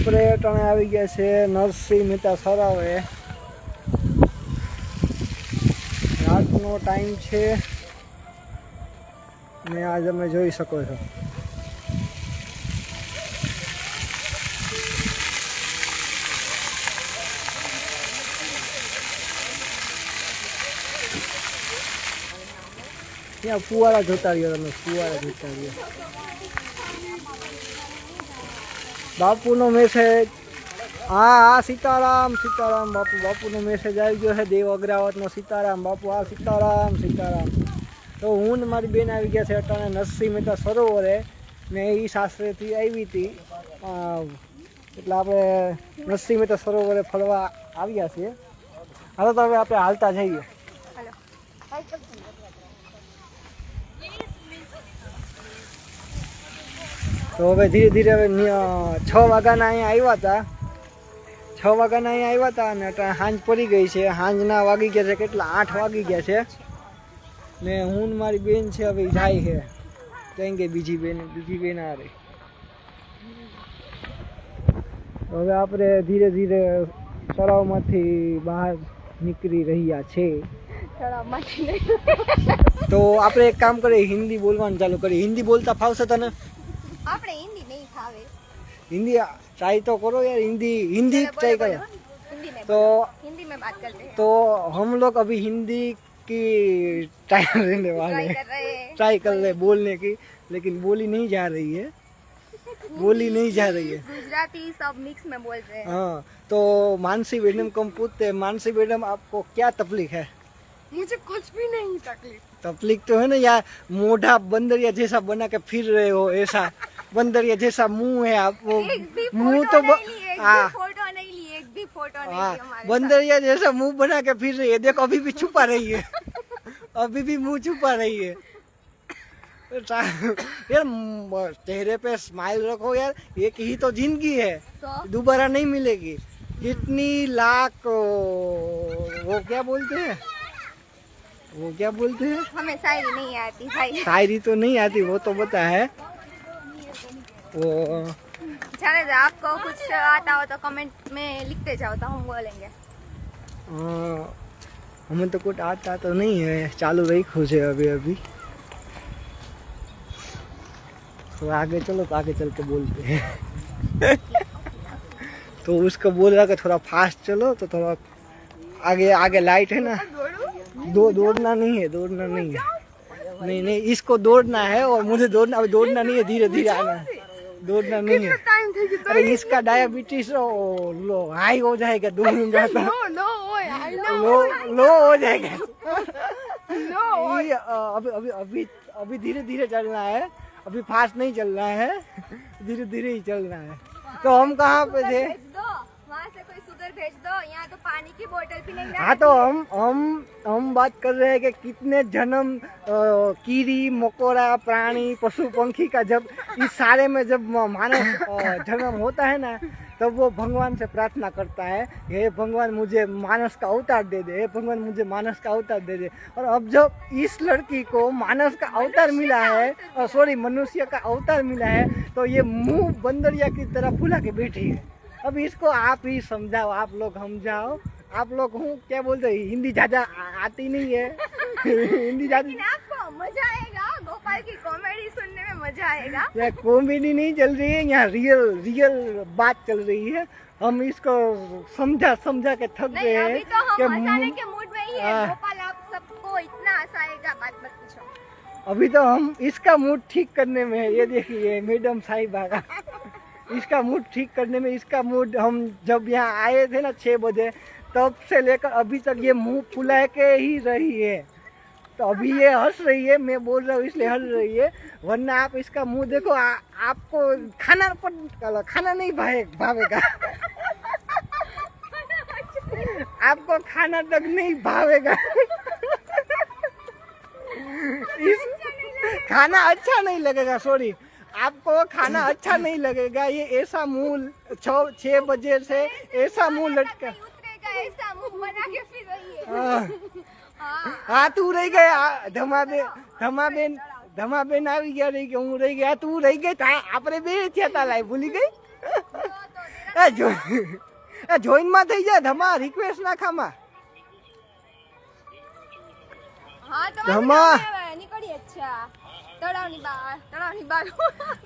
આપણે અટાણે આવી ગયા છે નરસિંહ મહેતા સરાવે. રાતનો ટાઈમ છે ને આ તમે જોઈ શકો છો. ત્યાં ફુવારા જોતા રહ્યો તમે, ફુવારા જોતા રહ્યો. બાપુનો મેસેજ. હા સીતારામ સીતારામ બાપુ. બાપુનો મેસેજ આવી ગયો છે દેવ અગ્રાવતનો. સીતારામ બાપુ. હા સીતારામ સીતારામ. તો હું ને મારી બેન આવી ગયા છે અટાણે નરસિંહ મહેતા સરોવરે ને એ સાસરેથી આવી હતી એટલે આપણે નરસિંહ મહેતા સરોવરે ફરવા આવ્યા છીએ. હાલો તો હવે આપણે હાલતા જઈએ. તો હવે ધીરે ધીરે હવે 6 વાગ્યાના અહીંયા આવ્યા હતા. 6 વાગ્યાના અહીંયા આવ્યા હતા અને અટાણે સાંજ પડી ગઈ છે. સાંજના વાગી ગયા છે કેટલા 8 વાગી ગયા છે ને હું મારી બેન છે હવે જાય છે કેમ કે બીજી બેન આ રહી. હવે આપણે ધીરે ધીરે તળાવમાંથી બહાર નીકળી રહ્યા છે. તો આપણે એક કામ કરીએ, હિન્દી બોલવાનું ચાલુ કરીએ. હિન્દી બોલતા ફાવશે તને? આપણે હિન્દી नहीं फावे. हिंदी ट्राई तो करो यार. हिंदी ट्राई करो. तो हिंदी में बात करते हैं. तो हम लोग अभी हिंदी की ट्राई करने वाले हैं. ट्राई कर रहे बोलने की, लेकिन बोली नहीं जा रही है. बोली नहीं जा रही है. गुजराती सब मिक्स में बोल रहे हैं. हाँ तो मानसी मैडम को हम पूछते हैं, मानसी मैडम आपको क्या तकलीफ है? मुझे कुछ भी नहीं तकलीफ. तकलीफ तो है ना यार. मोढ़ा बंदरिया जैसा बना के फिर रहे हो, ऐसा बंदरिया जैसा मुंह है आपको. मुंह तो हाँ फोटो नहीं ली, एक भी फोटो नहीं हाँ ली हमारे. बंदरिया जैसा मुंह बना के फिर रही है. देखो अभी भी छुपा रही है. अभी भी मुंह छुपा रही है. यार चेहरे पे स्माइल रखो यार. एक ही तो जिंदगी है, दोबारा नहीं मिलेगी. कितनी लाख वो क्या बोलते हैं, वो क्या बोलते हैं? हमें शायरी नहीं आती भाई. शायरी तो नहीं आती, वो तो पता है. वो जाने दो. आपको कुछ आता हो तो कमेंट में लिखते जाओ तो हम बोलेंगे. हमें तो कुछ आता तो नहीं है. चालू रखो है अभी अभी. तो आगे चलो, तो आगे चल के बोलते हैं. तो उसको बोल रहा कि थोड़ा फास्ट चलो, तो थोड़ा आगे आगे लाइट है ना. दौड़ना नहीं है, दौड़ना नहीं है. नहीं नहीं इसको दौड़ना है और मुझे दौड़ना दौड़ना नहीं है. धीरे धीरे आना है, दौड़ना नहीं है. अरे इसका डायबिटीज लो हाई हो जाएगा. दौड़ूंगा तो लो हो जाएगा. अभी अभी अभी अभी धीरे धीरे चलना है. अभी फास्ट नहीं चलना है, धीरे धीरे ही चलना है. तो हम कहाँ पे थे? वहाँ से कोई सुगर भेज दो. यहाँ तो पानी की बोतल भी नहीं. हाँ तो हम बात कर रहे हैं कि कितने जन्म कीड़ी मकोड़ा प्राणी पशु पंखी का जब इस सारे में जब मानव जन्म होता है ना, तब वो भगवान से प्रार्थना करता है, हे भगवान मुझे मानस का अवतार दे दे, हे भगवान मुझे मानस का अवतार दे दे. और अब जब इस लड़की को मानस का अवतार मिला है, और सॉरी मनुष्य का अवतार मिला है, तो ये मुंह बंदरिया की तरह फुला के बैठी है. अब इसको आप ही समझाओ, आप लोग समझाओ. आप लोग हूँ क्या बोलते हैं, हिंदी ज्यादा आती नहीं है. हिंदी ज्यादा. आपको मजा आएगा. गोपाल की कॉमेडी सुनने में मजा आएगा. यहाँ कॉमेडी नहीं चल रही है, यहाँ रियल बात चल रही है. हम इसको समझा के थक गए हैं. अभी तो हम हंसाने के मूड में ही है. गोपाल आप सबको इतना हंसाएगा, बात मत पूछो. अभी तो हम इसका मूड ठीक करने में है. ये देखिए मैडम साहिबा का इसका मूड ठीक करने में. इसका मूड हम जब यहाँ आए थे ना 6 बजे, तब से लेकर अभी तक ये मुंह फुला के ही रही है. तो अभी ये हंस रही है, मैं बोल रहा हूँ इसलिए हंस रही है. वरना आप इसका मुंह देखो, आपको खाना नहीं भावेगा. आपको खाना तक नहीं भावेगा. खाना अच्छा नहीं लगेगा. सॉरी, आपको खाना अच्छा नहीं लगेगा. ये ऐसा मुंह 6 बजे से ऐसा मुंह लटका. ऐसा मुंह बना के फिर रही है. हाँ तू रही गए. धमाबेन આવી ગયા રહી કે હું રહી ગયા. તું રહી ગઈ. આપણે બે થયા તા લાઈ ભૂલી ગઈ. જોઈન માં થઈ જાય ધમા રિક્વેસ્ટ નાખામાં હા તો ધમા નીકળી અચ્છા તળાવની બહાર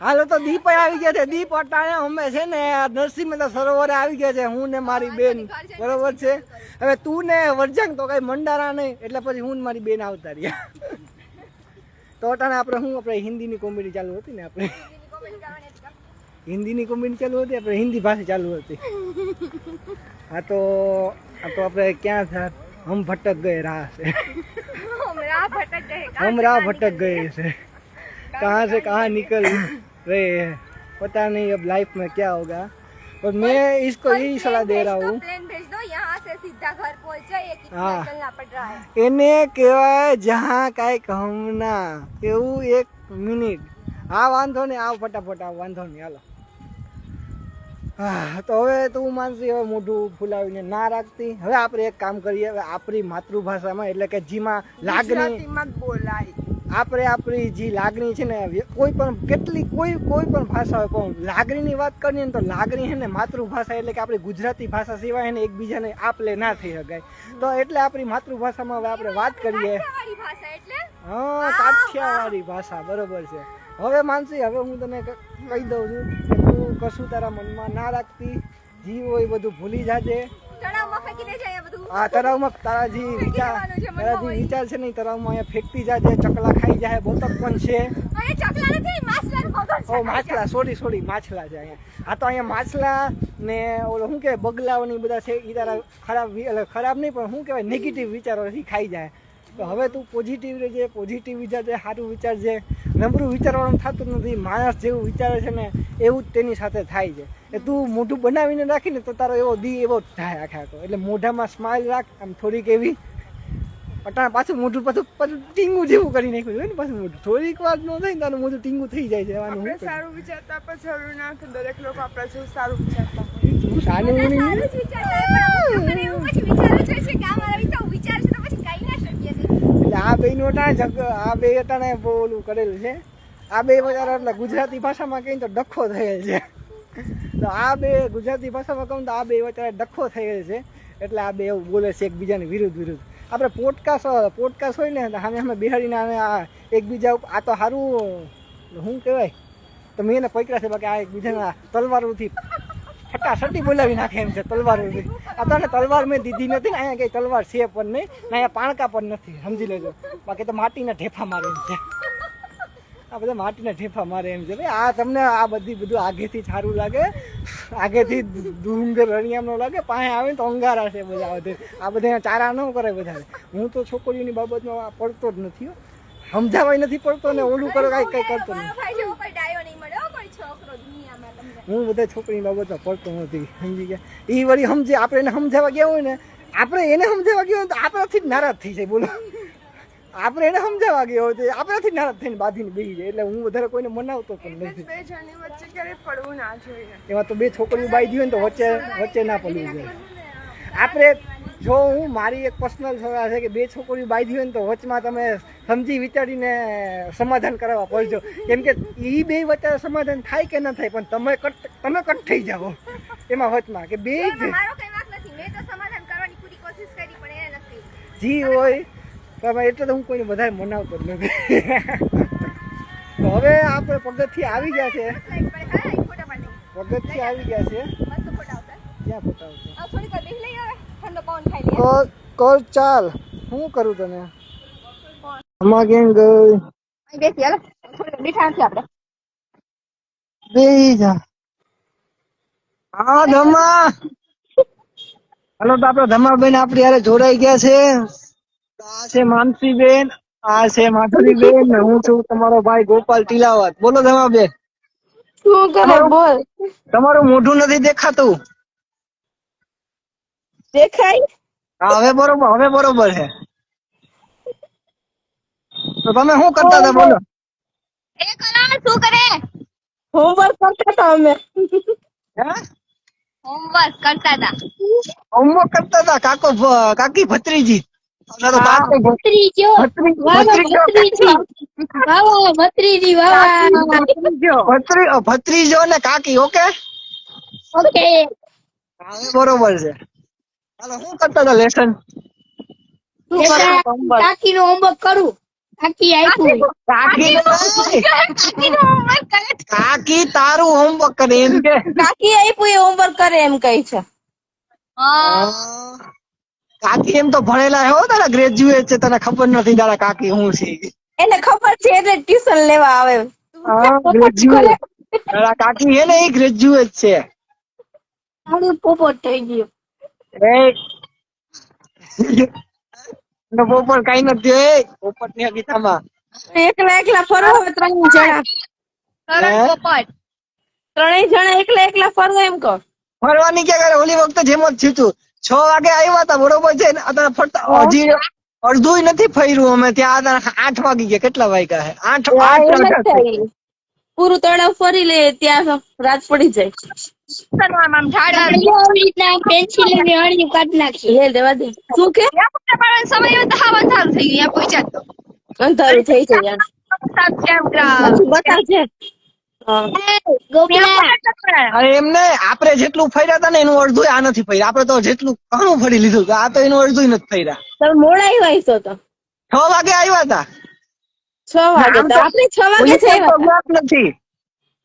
હાલો તો દીપ આવી ગયા છે. દીપ અટાણે અમે છે ને નરસિંહ મહેતા સરોવરે આવી ગયા છે, હું ને મારી બેન. બરોબર છે. હવે તું ને વર્જંગ તો કઈ મંડારા નહીં, એટલે પછી હું ને મારી બેન આવતા રહ્યા. તો અટાણે આપણે હિન્દીની કોમેડી ચાલુ હતી ને, આપણે હિન્દીની કોમેડી ચાલુ હતી, આપણે હિન્દી ભાષા ચાલુ હતી. હા તો આપણે ક્યાં થા હમ ભટક ગए રાહ से, हम राह भटक गए से, कहाँ से कहाँ निकल रहे हैं, पता नहीं अब लाइफ में क्या होगा. और मैं इसको यही सलाह दे रहा हूँ, प्लेन भेज दो यहाँ से सीधा घर पहुँच जाए, हाँ. चलना पड़ रहा है. એને કહેવાય જहाँ કાંઈક હમના એવું 1 મિનિટ. હા વાંધો નહીં, આવ ફટાફટ આવ, વાંધો નહીં, હાલો. હા તો હવે તું માનસી હવે મોઢું ફૂલાવીને ના રાખતી. હવે આપણે એક કામ કરીએ, હવે આપણી માતૃભાષામાં એટલે કે જેમાં લાગણી બોલાય, આપણે આપણી જે લાગણી છે ને, કોઈ પણ કેટલી કોઈ પણ ભાષા હોય પણ લાગણીની વાત કરીએ ને તો લાગણી છે ને માતૃભાષા એટલે કે આપણી ગુજરાતી ભાષા સિવાય ને એકબીજાને આપલે ના થઈ શકાય. તો એટલે આપણી માતૃભાષામાં હવે આપણે વાત કરીએ. હા, કાઠિયાવાડી ભાષા, બરોબર છે. હવે માનસી, હવે હું તને કહી દઉં છું કે તું કશું તારા મનમાં ના રાખતી, જીવ હોય બધું ભૂલી જાજે. હા, તળાવમાં તારા જે વિચાર છે ને, તળાવમાં અહીંયા ફેંકતી જાજે. ચકલા ખાઈ જાય, બોતક પણ છે. માછલા, સોરી માછલા છે અહીંયા. આ તો અહીંયા માછલા ને ઓલો શું કહેવાય બગલાઓની બધા છે, એ તારા ખરાબ નહીં પણ શું કહેવાય નેગેટિવ વિચારોથી ખાઈ જાય. તો હવે તું પોઝિટિવ રહેજે, પોઝિટિવ વિચારજે, સારું વિચારજે. નબળું વિચારવાનું થતું નથી. માણસ જેવું વિચારે છે ને એવું જ તેની સાથે થાય છે. એ તું મોઢું બનાવીને રાખીને તો તારો એવો એવો જ થાય આખા. એટલે મોઢામાં સ્માઇલ રાખ, આમ થોડીક એવી. અટાણે પાછું મોઢું પાછું ટીંગું જેવું કરી નાખ્યું હોય ને, પાછું મોઢું થોડીક વાર ન થાય ને તારું મોઢું ટીંગું થઈ જાય છે. સારું વિચારતા પણ જરૂર ના કે દરેક લોકો આપણા જેવું સારું વિચારતા આ બે નું આ બે અટાણે બોલું કરેલું છે. આ બે એટલે ગુજરાતી ભાષામાં કહીને તો ડખો થયેલ છે. તો આ બે ગુજરાતી ભાષામાં કહું તો આ બે વચારે ડખો થયેલ છે. એટલે આ બે એવું બોલે છે એકબીજાની વિરુદ્ધ. આપણે પોડકાસ્ટ હોય ને સામે અમે બિહારીને આ એકબીજા ઉપર આ તો સારું શું કહેવાય, તો મેં એને પકડ્યા છે બાકી આ એકબીજાના તલવારોથી ફટાફટી બોલાવી નાખે એમ છે. તલવારોથી આ તો તલવાર મેં દીધી નથી ને, અહીંયા કઈ તલવાર છે પણ નહીં ને, અહીંયા પાણકા પણ નથી, સમજી લેજો. બાકી તો માટીના ઢેફા મારે એમ છે. આ બધા માટીના ઢેફા મારે એમ છે. ભાઈ આ તમને આ બધું આગેથી સારું લાગે, આગેથી ડુંગર રણિયામનો લાગે, પાસે આવે તો અંગારા છે બધા. આ બધા ચારા ન કરે બધા. હું તો છોકરીઓની બાબતમાં પડતો જ નથી, સમજાવાય નથી પડતો ને ઓલું કરો કઈ કરતો નથી. હું બધા છોકરીની બાબતમાં પડતો નથી, સમજી ગયા. એ વળી સમજે, આપણે એને સમજાવવા ગયા હોય ને, આપણે એને સમજાવવા ગયા હોય તો આપણાથી જ નારાજ થઈ જાય. બોલો, આપણે એને સમજાવવા ગયા હોય તો આપણાથી નારાજ થઈને બાંધીને બેસી જાય. એટલે હું વધારે કોઈને મનાવતો પણ નથી. બે જણની વચ્ચે ક્યારે પડવું ના જોઈએ. એમાં તો બે છોકરીઓ બાંધી હોય ને તો વચ્ચે ના પડવું જોઈએ. આપણે જો હું મારી એક પર્સનલ સલાહ છે કે બે છોકરીઓ બાંધી હોય ને તો વચમાં તમે સમજી વિચારીને સમાધાન કરવા પડજો. કેમ કે એ બે વચ્ચે સમાધાન થાય કે ન થાય, પણ તમે કટ થઈ જાઓ એમાં વચમાં કે બે જી હોય. એટલે તો હું કોઈને વધારે મનાવતો જ નથી. તો હવે આપણે પગથિયે આવી ગયા છે. ક્યાં ફોટા કર ચાલ, શું કરું તને આમાં કેમ ગઈ બે જા. હા ધમા, હાલો તો આપડે ધમાબેન આપડી હારે જોડાઈ ગયા છે. આ છે માનસીબેન, આ છે માધુરીબેન, હું છું તમારો ભાઈ ગોપાલ ટીલાવત. બોલો ધમાબેન, શું કરે બોલ. તમારું મોઢું નથી દેખાતું. દેખાય? હા હવે બરોબર છે. તો તમે શું કરતા હતા બોલો? શું કરે? હોમવર્ક કરતા હતા અમે. હોમવર્ક કરતા હતા. કાકી ભત્રીજી ભત્રીજો ને કાકી. ઓકે, ઓકે હા, એ બરોબર છે. હાલો, શું કરતા હતા લેસન? કાકી નું હોમવર્ક કરું કાકી આપ્યું કાકી કાકી તારું હોમવર્ક કરે એમ કે. કાકી આપ્યું એ હોમવર્ક કરે એમ કઈ છે કાકી એમ તો ભણેલા હે હો, તારા ગ્રેજ્યુએટ છે, તને ખબર નથી તારા કાકી શું છે. એને ખબર છે એટલે ટ્યુશન લેવા આવે હા, ગ્રેજ્યુએટ. તારા કાકી હે ને એ ગ્રેજ્યુએટ છે. મારું પોપટ થઈ ગયું એ નો પોપટ કઈ નથી. એ પોપટ ની ગીતામાં એકલા એકલા ફરો હવે ત્રણ જણા ત્રણેય જણા એકલા એકલા ફરો એમ કહો ફરવાની ક્યાં કરે? ઓલી વખતે જેમ જ થયું તું. 6 વાગે આવ્યા હતા બરોબર છે ને, અત્યારે ફરતા હજી અડધું નથી ફર્યું અમે ત્યાં. અત્યારે 8 વાગી ગયા. કેટલા વાગ્યા હે? 8 એમ જ 8 થાય. પૂરું તળાવ ફરી લે ત્યાં રાત પડી જાય પેન્સિલ લે દેવા દે શું કે અંધારું થઈ જાય બતાવજે અરે એમને આપણે જેટલું ફર્યા હતા ને એનું અડધું આ નથી ફર્યા. આપણે તો જેટલું ઘણું ફરી લીધું, આ તો એનું અડધું નથી ફર્યા. તમે મોડા આવ્યા છો તો 6 વાગે આવ્યા હતા. 6 વાગે તો આપણે 6 વાગે જ આવ્યા હતા. નથી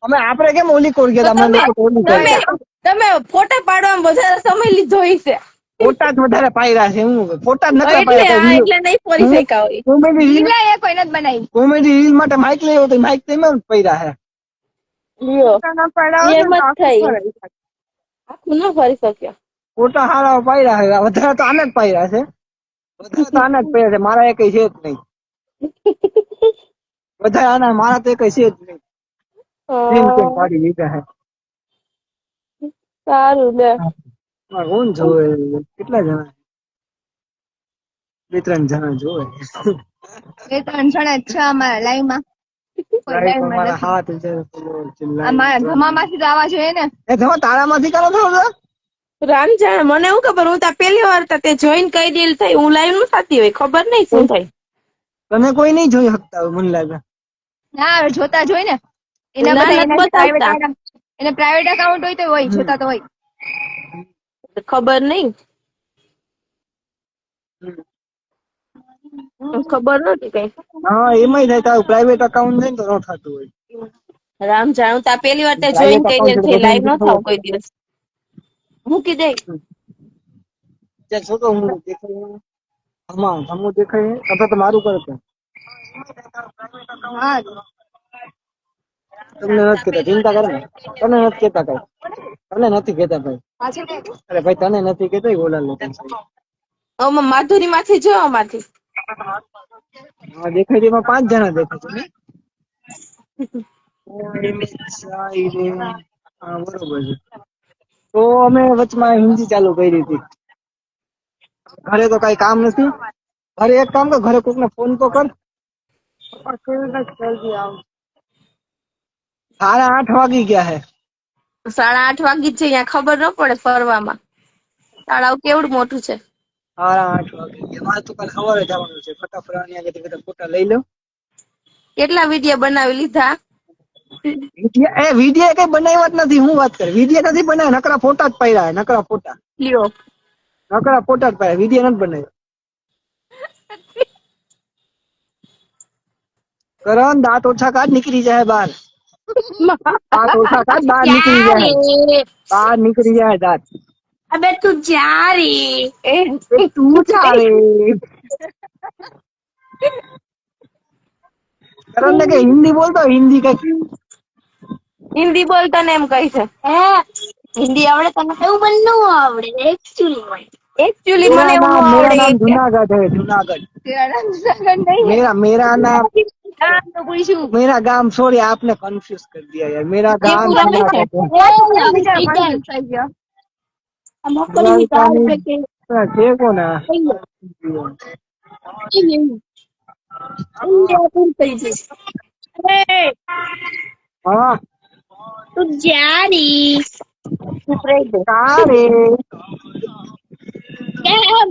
અમે આપણે કેમ ઓલી કોર ગયા હતા? અમે લોકો ઓલી કોર ગયા. તમે ફોટા પાડવામાં વધારે સમય લીધો હશે ફોટા જ વધારે પાડ્યા છે. હું ફોટા જ નતા એટલે પાડ્યા. એટલે નહીં ફરી શકા હોય કોમેડી રીલ કોઈ નથી બનાવી. કોમેડી રીલ માટે માઇક લેવો તો માઇક તેમ જ પડ્યા છે. લ્યો એમ જ થઈ આખું ન ફરી શક્યો ફોટા હારા પાડ્યા છે. વધારે તો આને જ પાડ્યા છે. વધારે તો આને જ પાડ્યા છે. મારા એક છે જ નહીં. વધારે આના મારા તો એક છે જ નહીં. કેમ પાડી લીધા છે. સારું લે કોણ જોવે? કેટલા જણા? 2-3 જણા જોવે. 2-3 જણા છે અમારા લાઈવ માં. મારા હાથ અમારા ધમામાંથી તો આવવા જોઈએ ને. તારામાંથી કરો છો? રામ જાણે મને શું ખબર હું તો પહેલી વાર તે જોઈન કઈ દેલ થઈ હું લાઈવ નું થતી હોય ખબર નહીં શું થાય તમે કોઈ નહીં જોઈ શકતા હોય મને લાગે. ના જોતા જોઈ ને ના, નથી બતાવતા. એને પ્રાઇવેટ એકાઉન્ટ હોય તો હોય જોતા તો હોય. ખબર નહીં ખબર નથી કઈ હા એમાંય થાય. તારું પ્રાઇવેટ એકાઉન્ટ છે ને તો ન થતું હોય. રામ જાણું તા પહેલી વાર તે જોઈન કઈ દેલ થઈ લાઈવ ન થાવ કોઈ દિવસ મૂકી દે જ્યાં છોકરો હું દેખાય આમાં હમું દેખાય અથવા તો મારું કરે છે. હા તમને નથી કેતા ચિંતા કરે ને. તને નથી કેતા કઈ. તને નથી કેતા ભાઈ. અરે ભાઈ તને નથી કેતા ઓલા લોકો. આમાં માધુરી માંથી જો માંથી હા દેખાય છે. એમાં 5 જણા દેખાય છે. હા બરોબર છે. તો અમે વચમાં હિન્દી ચાલુ કરી હતી. ઘરે તો કઈ કામ નથી. ઘરે એક કામ કર, ઘરે કોકને ફોન તો કર. 8:30 વાગી ગયા હે. 8:30 વાગી જ છે અહીંયા ખબર ન પડે ફરવામાં તળાવ કેવડું મોટું છે 8:30 વાગી ગયા. મારે તો કાલે સવારે જવાનું છે. ફટાફટ બધા ફોટા લઈ લો. કેટલા વિડીયો બનાવી લીધા વિડીયો કઈ બનાવ્યા જ નથી. હું વાત કર? વિડીયો નથી બનાવ્યા. નકરા ફોટા જ પાડ્યા. નકરા ફોટા જ પાડ્યા. વિડીયો નથી બનાવ્યા. કરણ દાંત ઓછા કાઢ, નીકળી જાય બહાર. દાંત ઓછા કાઢ, બહાર નીકળી જાય. બહાર નીકળી જાય દાંત. અબે તું જા રે તું ચાલે. કરણ ને કે હિન્દી બોલતો. હિન્દી કઈ હિન્દી બોલતો ને એમ કઈ છે હિન્દી આવડે તને એવું મને ન આવડે એકચ્યુઅલી મને એવું ન मेरा આવડે नाम जूनागढ़ है. जूनागढ़. તેરા નામ જગન નહીં હે. मेरा नाम તો પૂછ્યું मेरा गांव. सॉरी आपने कंफ्यूज कर दिया यार. मेरा ये गांव पूरा नहीं जूनागढ़ है. બીજા confuse થઈ ગયો. છે કોણ આ? હા તું જા રી ચૂપ રહી દે તારે કેમાં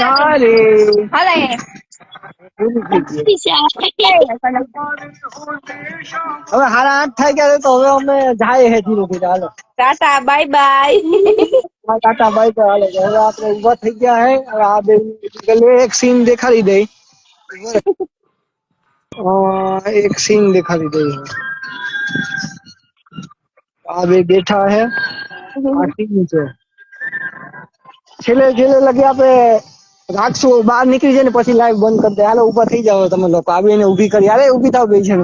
તારે હાલે પૂરી થઈ ગઈ. હવે હવે 8:30 થાય ગયા તો હવે અમે જાય હે ધીરે ધીરે. હાલો tata bye bye. Tata bye bye. હાલો તો હવે આપણે ઉભા થઈ ગયા હે. હવે આ બે ગલે એક સીન દેખાડી દઈ. એક સીન દેખાડી દઈ. આ બે બેઠા હે. આ સીન છે. છેલ્લે લગે આપણે રાખશું, બહાર નીકળી જાય ને પછી લાઈવ બંધ કરી દે. હાલો ઉભા થઈ જાવ તમે લોકો. આ બેને ઊભી કરી. અરે ઊભી થાવ બે છે.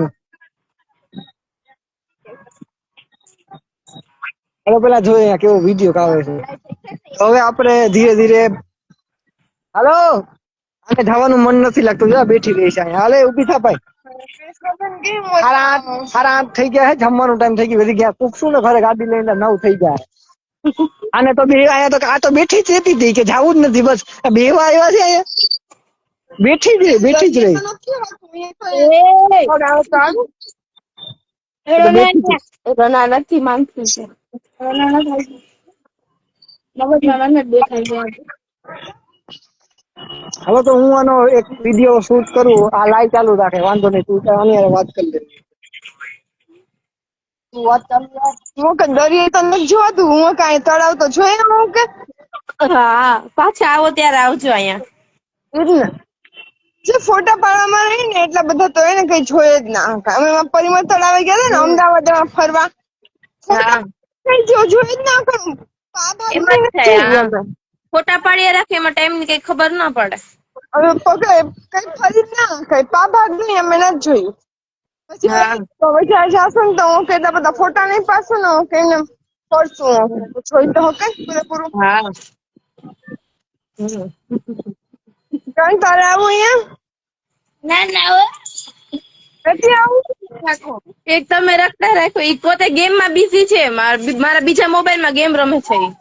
હાલો પેલા જોઈએ કેવો વિડીયો કાઢે છે. હવે આપણે ધીરે ધીરે. હાલો આને જવાનું મન નથી લાગતું. જો બેઠી રહી છે અહીંયા. હાલે ઊભી થા ભાઈ. સાડા આઠ થઈ ગયા હે. જમવાનો ટાઈમ થઈ ગયો. વધી ગયા પૂછશું ને ઘરે ગાડી લઈને 9 થઈ ગયા. આને તો બે આયા તો આ તો બેઠી જ રહેતી હતી કે જાવું જ નથી. બસ બેવા આવ્યા છે અહીંયા. બેઠી જ રહી. રના નથી માંગતી છે. હવે તો હું આનો એક વિડીયો શૂટ કરું. આ લાઈવ ચાલુ રાખે વાંધો નહીં. તું આની હારે વાત કરી લે. હું કે દરિયાઈ તો નથી જોવાતું. હું કાંઈ તળાવ તો જોઈ ને હું કે હા પાછા આવો ત્યારે આવજો અહીંયા. ઈ જ ને. જે ફોટા પાડવામાં રહી ને એટલા બધા તો એને કઈ જોયે જ ના. અમે એમાં પરિમળ તળાવે ગયા હતા ને અમદાવાદમાં ફરવા. હા કઈ જોયું જ ના કરું. એમાં જ થાય. હા. ફોટા પાડીએ રાખે એમાં ટાઈમ ની કઈ ખબર ના પડે. હવે પકડે કઈ ફરી જ ના કઈ ભાગ નહીં અમે નથી જોયું. પછી હા. હવે જ્યારે જાશું ને તો હું કેટલા બધા ફોટા નહીં પાડશું ને હું કઈને પડશું. જોઈ તો હકે પૂરેપૂરું. હા કારણ તારે આવું અહીંયા ના ના નથી આવું. એક તમે રખતા રાખો. ઈ પોતે ગેમ માં બિઝી છે. મારા બીજા મોબાઈલ માં ગેમ રમે છે ઈ.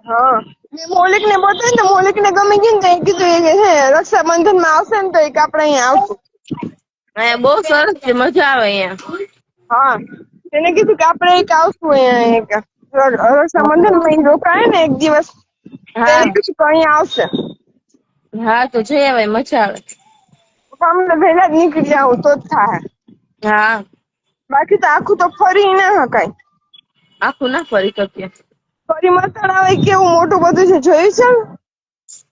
હા મેં મોલિક ને બતાવ્યું ને મોલિક ને ગમી ગયું ને તો એ કીધું કે હે રક્ષાબંધન માં આવશે ને તો એક આપણે અહીંયા આવશું. અહીંયા બહુ સરસ છે. મજા આવે અહીંયા. હા એને કીધું કે આપણે એક આવશું અહીંયા એક રક્ષાબંધન માં રોકાય ને એક દિવસ. હા એને કીધું કે અહીંયા આવશે. હા તો જઈ આવે મજા આવે. અમને વહેલા જ નીકળી આવું તો જ થાય. હા બાકી તો આખું તો ફરી ના શકાય. આખું ના ફરી શકીએ. પરિમળ તળાવ કેવું મોટું બધું છે જોયું છે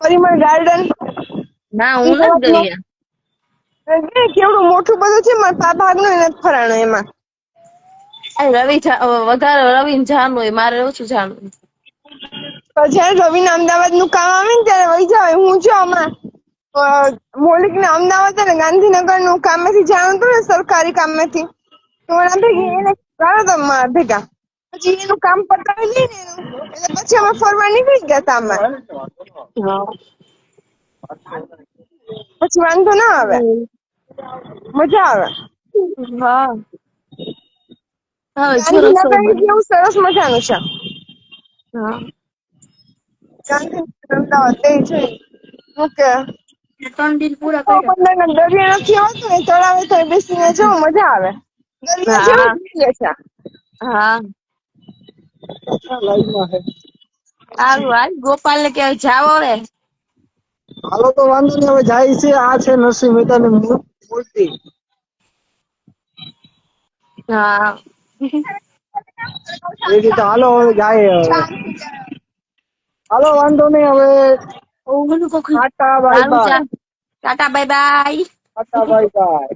પરિમળ ગાર્ડન. ના હું નથી ગઈ અહીંયા. કેવડું મોટું બધું છે મારા ભાગનું નથી ફરાણું એમાં. વધારે રવિ જાણવું હોય. મારે ઓછું જાણવું. તો જયારે રવિને અમદાવાદ નું કામ આવે ને ત્યારે વહી જાવ. હું જો હમણાં મોલિક ને અમદાવાદ અને ગાંધીનગર નું કામેથી જાણું હતું ને સરકારી કામેથી તો એના ભેગી એને ગાળો તો મારા ભેગા. પછી એનું કામ પતાવી લઈ ને એનું એટલે પછી અમે ફરવા નીકળી ગયા હતા અમે. પછી વાંધો ના આવે મજા આવે. હા હવે ગાંધીનગર કેવું સરસ મજાનું છે. હા ગાંધીનગર અમદાવાદ બે છે. ઓકે 3 દિન પૂરા પોરબંદર દરિયા નથી આવતું ને તળાવે તો બેસીને જવું મજા આવે. દરિયા જેવું જ લાગે છે. હા લાઈવમાં છે. સારું હાલ ગોપાલ ને કે જાવ હવે. હાલો તો વાંધો નહીં. હવે જાય છે. આ છે નરસિંહ મહેતા ની મૂર્તિ. હા એ રીતે હાલો હવે જાય. હવે હાલો વાંધો નહીં. હવે ટાટા બાય સારું બાય. ચાલ. Tata bye bye. Tata bye by.